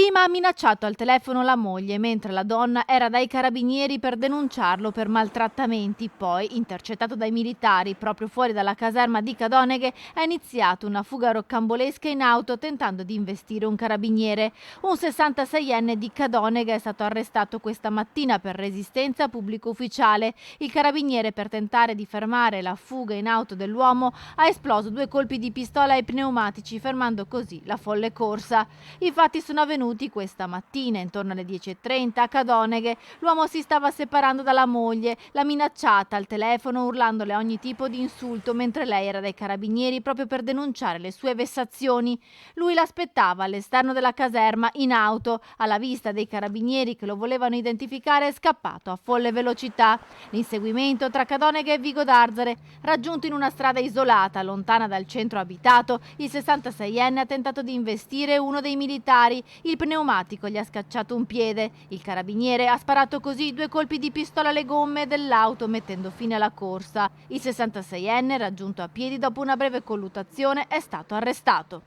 Prima ha minacciato al telefono la moglie mentre la donna era dai carabinieri per denunciarlo per maltrattamenti. Poi, intercettato dai militari proprio fuori dalla caserma di Cadoneghe, ha iniziato una fuga roccambolesca in auto tentando di investire un carabiniere. Un 66enne di Cadoneghe è stato arrestato questa mattina per resistenza pubblico ufficiale. Il carabiniere, per tentare di fermare la fuga in auto dell'uomo, ha esploso 2 colpi di pistola ai pneumatici, fermando così la folle corsa. I fatti sono avvenuti questa mattina intorno alle 10:30 a Cadoneghe. L'uomo si stava separando dalla moglie, l'ha minacciata al telefono urlandole ogni tipo di insulto mentre lei era dai carabinieri proprio per denunciare le sue vessazioni. Lui l'aspettava all'esterno della caserma in auto. Alla vista dei carabinieri che lo volevano identificare è scappato a folle velocità. L'inseguimento tra Cadoneghe e Vigo d'Arzare. Raggiunto in una strada isolata, lontana dal centro abitato, il 66enne ha tentato di investire uno dei militari. Il pneumatico gli ha scacciato un piede. Il carabiniere ha sparato così 2 colpi di pistola alle gomme dell'auto, mettendo fine alla corsa. Il 66enne, raggiunto a piedi dopo una breve colluttazione, è stato arrestato.